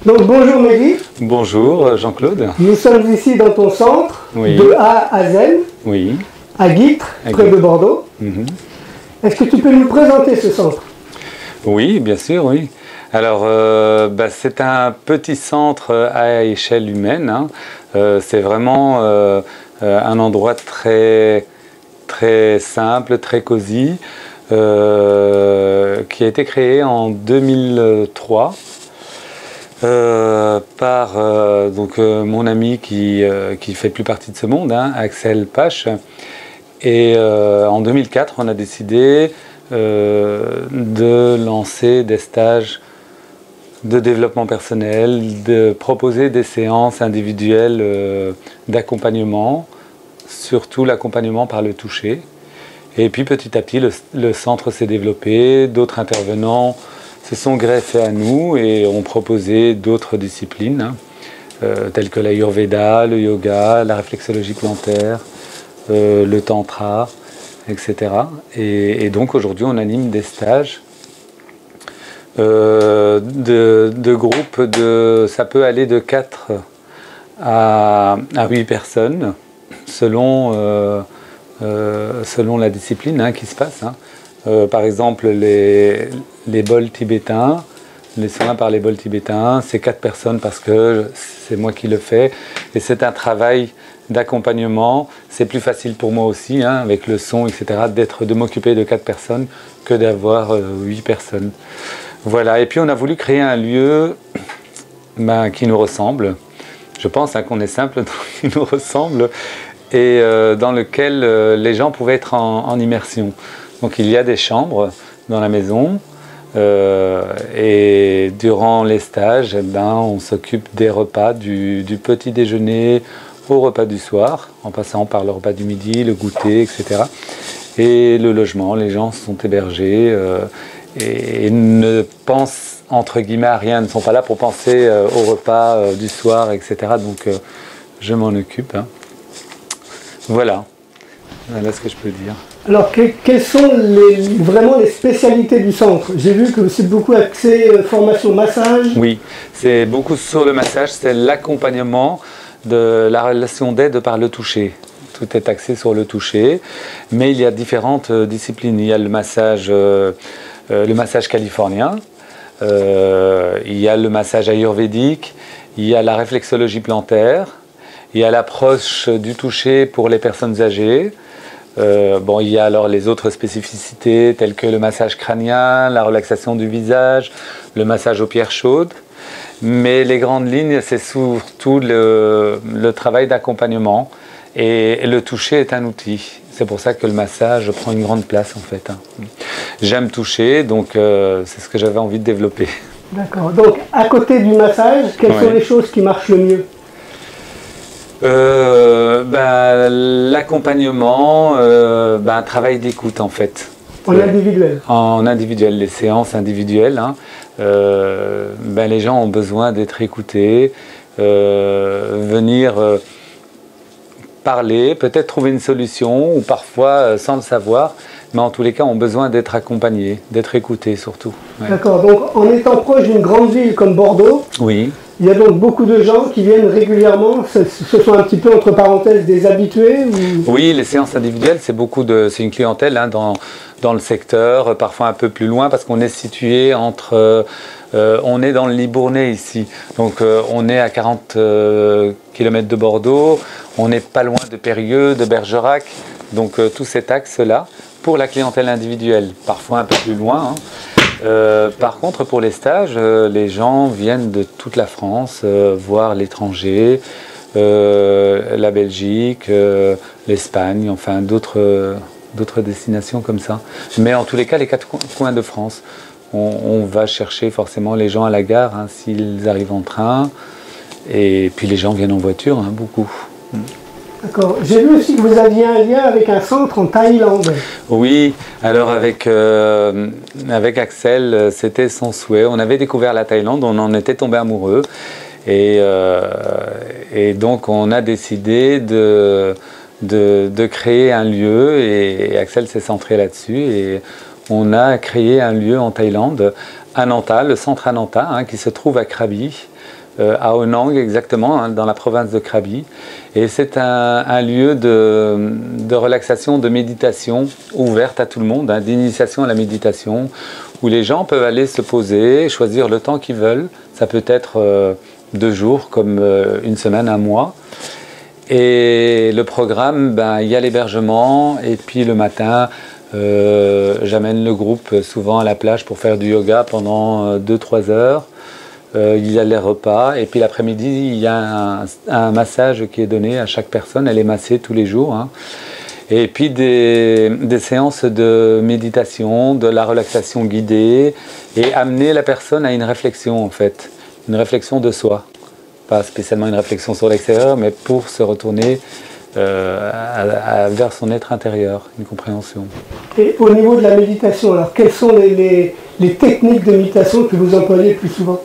Donc bonjour Mehdi. Bonjour Jean-Claude. Nous sommes ici dans ton centre, Oui. de A à Z, Oui. à Guîtres, près de Bordeaux. Est-ce que tu peux nous présenter ce centre? Oui, bien sûr, oui. Alors, c'est un petit centre à échelle humaine, hein. C'est vraiment un endroit très simple, très cosy, qui a été créé en 2003 par mon ami qui fait plus partie de ce monde, hein, Axel Pache. Et en 2004, on a décidé de lancer des stages de développement personnel, de proposer des séances individuelles d'accompagnement, surtout l'accompagnement par le toucher. Et puis petit à petit, le centre s'est développé, d'autres intervenants se sont greffés à nous et ont proposé d'autres disciplines, hein, telles que l'Ayurveda, le yoga, la réflexologie plantaire, le tantra, etc. Et donc aujourd'hui, on anime des stages de groupes ça peut aller de 4 à 8 personnes selon la discipline, hein, qui se passe, hein. Par exemple, les bols tibétains, les soins par les bols tibétains, c'est 4 personnes parce que c'est moi qui le fais et c'est un travail d'accompagnement. C'est plus facile pour moi aussi, hein, avec le son, etc., de m'occuper de 4 personnes que d'avoir 8 personnes. Voilà, et puis on a voulu créer un lieu qui nous ressemble. Je pense, hein, qu'on est simple, qui nous ressemble, et dans lequel les gens pouvaient être en immersion. Donc il y a des chambres dans la maison, et durant les stages, on s'occupe des repas, du petit déjeuner au repas du soir, en passant par le repas du midi, le goûter, etc. Et le logement, les gens sont hébergés et ne pensent entre guillemets à rien, ne sont pas là pour penser au repas du soir, etc. Donc je m'en occupe, hein. Voilà ce que je peux dire. Alors quelles sont vraiment les spécialités du centre? J'ai vu que c'est beaucoup axé formation massage. Oui, c'est beaucoup sur le massage, c'est l'accompagnement de la relation d'aide par le toucher. Tout est axé sur le toucher, mais il y a différentes disciplines. Il y a le massage californien, il y a le massage ayurvédique, il y a la réflexologie plantaire, il y a l'approche du toucher pour les personnes âgées. Il y a alors les autres spécificités telles que le massage crânien, la relaxation du visage, le massage aux pierres chaudes. Mais les grandes lignes, c'est surtout le travail d'accompagnement. Et le toucher est un outil. C'est pour ça que le massage prend une grande place, en fait, hein. J'aime toucher, donc c'est ce que j'avais envie de développer. D'accord. Donc, à côté du massage, quelles sont les choses qui marchent le mieux? L'accompagnement, un travail d'écoute, en fait. En individuel? En individuel, les séances individuelles, hein. Les gens ont besoin d'être écoutés, venir parler, peut-être trouver une solution, ou parfois sans le savoir, mais en tous les cas ont besoin d'être accompagnés, d'être écoutés surtout. Ouais. D'accord, donc en étant proche d'une grande ville comme Bordeaux, oui. Il y a donc beaucoup de gens qui viennent régulièrement, ce sont un petit peu entre parenthèses des habitués ou... Oui, les séances individuelles, c'est une clientèle, hein, dans le secteur, parfois un peu plus loin, parce qu'on est situé on est dans le Libournais ici, donc on est à 40 km de Bordeaux, on n'est pas loin de Périgueux, de Bergerac, donc tout cet axe-là, pour la clientèle individuelle, parfois un peu plus loin, hein. Par contre, pour les stages, les gens viennent de toute la France, voire l'étranger, la Belgique, l'Espagne, enfin d'autres destinations comme ça. Mais en tous les cas, les 4 coins de France, on va chercher forcément les gens à la gare, hein, s'ils arrivent en train, et puis les gens viennent en voiture, hein, beaucoup. D'accord. J'ai vu aussi que vous aviez un lien avec un centre en Thaïlande. Oui, alors avec Axel, c'était son souhait. On avait découvert la Thaïlande, on en était tombé amoureux. Et donc on a décidé de créer un lieu, et Axel s'est centré là-dessus. Et on a créé un lieu en Thaïlande, à Nanta, le centre à Nanta, hein, qui se trouve à Krabi. à Onang exactement, hein, dans la province de Krabi. Et c'est un lieu de relaxation, de méditation ouverte à tout le monde, hein, d'initiation à la méditation, où les gens peuvent aller se poser, choisir le temps qu'ils veulent. Ça peut être 2 jours, comme une semaine, un mois. Et le programme, ben, il y a l'hébergement, et puis le matin, j'amène le groupe souvent à la plage pour faire du yoga pendant 2-3 heures. Il y a les repas, et puis l'après-midi, il y a un massage qui est donné à chaque personne. Elle est massée tous les jours, hein. Et puis des séances de méditation, de la relaxation guidée, et amener la personne à une réflexion, en fait, une réflexion de soi. Pas spécialement une réflexion sur l'extérieur, mais pour se retourner vers son être intérieur, une compréhension. Et au niveau de la méditation, alors quelles sont les techniques de méditation que vous employez le plus souvent?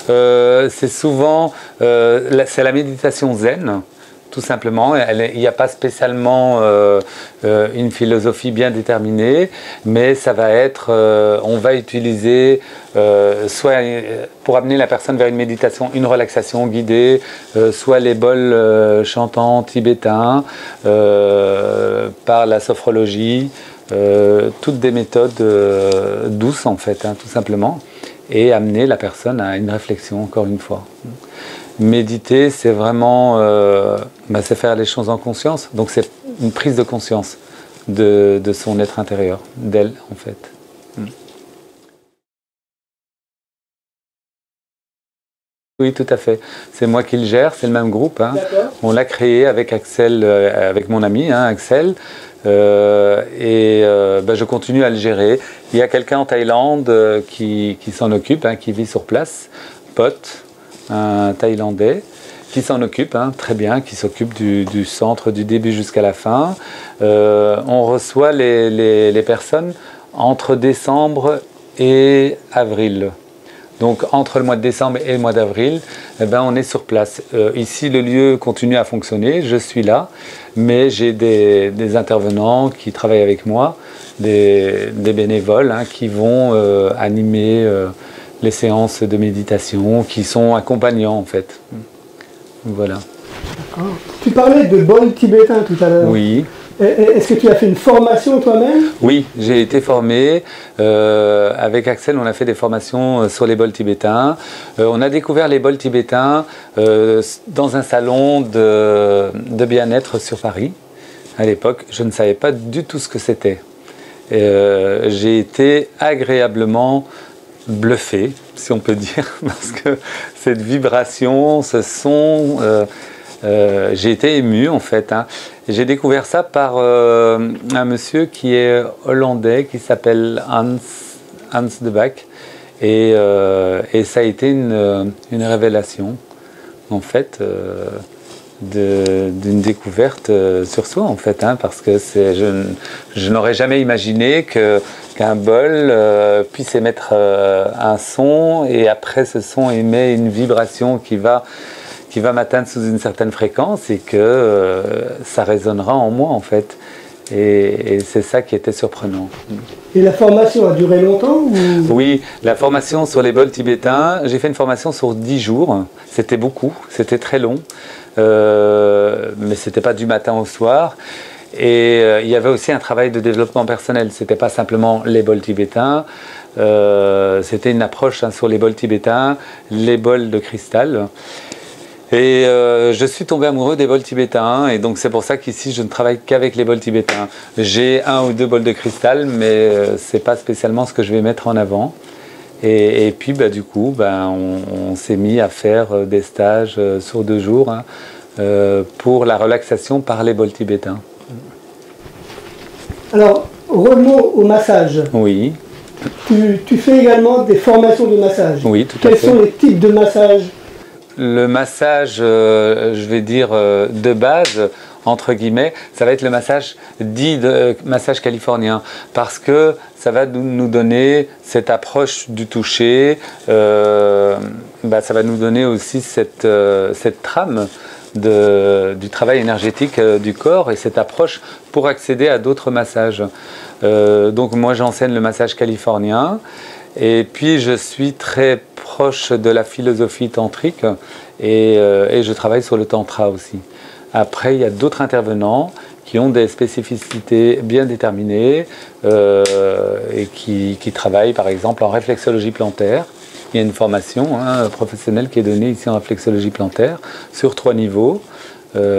C'est souvent c'est la méditation zen, tout simplement. Il n'y a pas spécialement une philosophie bien déterminée, mais ça va être, on va utiliser soit pour amener la personne vers une méditation, une relaxation guidée, soit les bols chantants tibétains, par la sophrologie, toutes des méthodes douces en fait, hein, tout simplement, et amener la personne à une réflexion encore une fois. Méditer, c'est vraiment c'est faire les choses en conscience, donc c'est une prise de conscience de son être intérieur, d'elle en fait. Oui, tout à fait. C'est moi qui le gère, c'est le même groupe, hein. On l'a créé avec Axel, avec mon ami, hein, Axel, je continue à le gérer. Il y a quelqu'un en Thaïlande qui s'en occupe, hein, qui vit sur place, Pot, un Thaïlandais, qui s'en occupe, hein, très bien, qui s'occupe du centre du début jusqu'à la fin. On reçoit les personnes entre décembre et avril. Donc entre le mois de décembre et le mois d'avril, on est sur place. Ici, le lieu continue à fonctionner, je suis là, mais j'ai des intervenants qui travaillent avec moi, des bénévoles, hein, qui vont animer les séances de méditation, qui sont accompagnants en fait. Voilà. D'accord. Tu parlais de bol tibétain tout à l'heure. Oui. Est-ce que tu as fait une formation toi-même? Oui, j'ai été formé. Avec Axel, on a fait des formations sur les bols tibétains. On a découvert les bols tibétains dans un salon de bien-être sur Paris. À l'époque, je ne savais pas du tout ce que c'était. J'ai été agréablement bluffé, si on peut dire, parce que cette vibration, ce son... j'ai été ému en fait, hein. J'ai découvert ça par un monsieur qui est hollandais, qui s'appelle Hans de Back, et ça a été une révélation en fait, d'une découverte sur soi en fait, hein, parce que je n'aurais jamais imaginé qu'un bol puisse émettre un son, et après ce son émet une vibration qui va m'atteindre sous une certaine fréquence, et que ça résonnera en moi en fait. Et c'est ça qui était surprenant. Et la formation a duré longtemps ou... Oui, la formation sur les bols tibétains, j'ai fait une formation sur 10 jours. C'était beaucoup, c'était très long, mais c'était pas du matin au soir. Et il y avait aussi un travail de développement personnel. C'était pas simplement les bols tibétains, c'était une approche, hein, sur les bols tibétains, les bols de cristal. Et je suis tombé amoureux des bols tibétains, et donc c'est pour ça qu'ici je ne travaille qu'avec les bols tibétains. J'ai 1 ou 2 bols de cristal, mais c'est pas spécialement ce que je vais mettre en avant. Et puis du coup, on s'est mis à faire des stages sur 2 jours, hein, pour la relaxation par les bols tibétains. Alors, revenons au massage. Oui. Tu fais également des formations de massage. Oui, tout à fait. Quels sont les types de massages? Le massage, je vais dire de base, entre guillemets, ça va être le massage dit de massage californien, parce que ça va nous donner cette approche du toucher, ça va nous donner aussi cette trame du travail énergétique du corps, et cette approche pour accéder à d'autres massages. Donc moi j'enseigne le massage californien, et puis je suis très proche approche de la philosophie tantrique et je travaille sur le tantra aussi. Après, il y a d'autres intervenants qui ont des spécificités bien déterminées et qui travaillent par exemple en réflexologie plantaire. Il y a une formation professionnelle qui est donnée ici en réflexologie plantaire sur 3 niveaux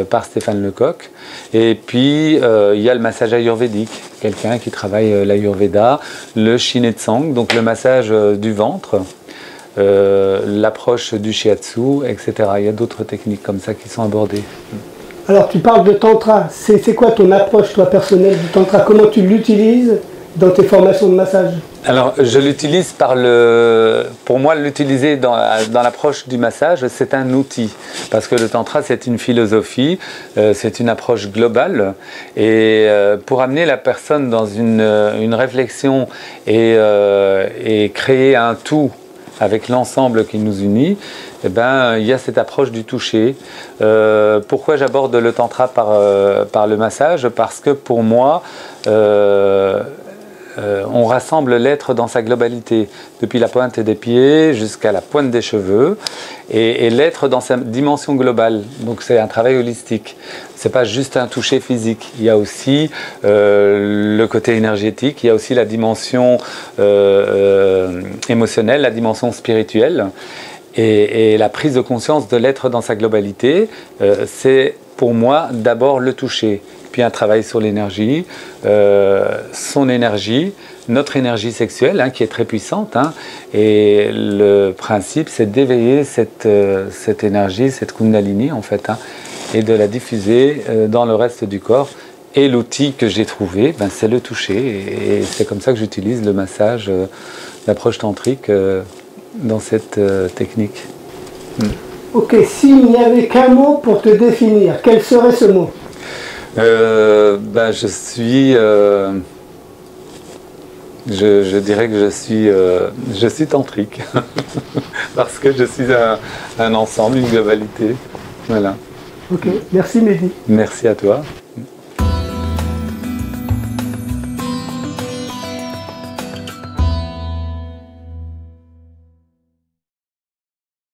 par Stéphane Lecoq. Et puis il y a le massage ayurvédique, quelqu'un qui travaille l'ayurveda, le shinetsang, donc le massage du ventre, l'approche du shiatsu, etc. Il y a d'autres techniques comme ça qui sont abordées. Alors tu parles de tantra, c'est quoi ton approche toi personnelle du tantra? Comment tu l'utilises dans tes formations de massage? Alors je l'utilise pour moi l'utiliser dans l'approche du massage, c'est un outil, parce que le tantra c'est une philosophie, c'est une approche globale, et pour amener la personne dans une réflexion et créer un tout avec l'ensemble qui nous unit, eh ben, il y a cette approche du toucher. Pourquoi j'aborde le tantra par le massage? Parce que pour moi, on rassemble l'être dans sa globalité, depuis la pointe des pieds jusqu'à la pointe des cheveux, et l'être dans sa dimension globale. Donc c'est un travail holistique. C'est pas juste un toucher physique. Il y a aussi le côté énergétique, il y a aussi la dimension émotionnelle, la dimension spirituelle. Et la prise de conscience de l'être dans sa globalité, c'est pour moi d'abord le toucher, puis un travail sur l'énergie, son énergie, notre énergie sexuelle qui est très puissante, et le principe c'est d'éveiller cette énergie, cette kundalini en fait, et de la diffuser dans le reste du corps. Et l'outil que j'ai trouvé, c'est le toucher, et c'est comme ça que j'utilise le massage, l'approche tantrique dans cette technique. Ok, s'il n'y avait qu'un mot pour te définir, quel serait ce mot? Je dirais que je suis tantrique parce que je suis un ensemble, une globalité. Voilà. Ok, merci Mehdi. Merci à toi.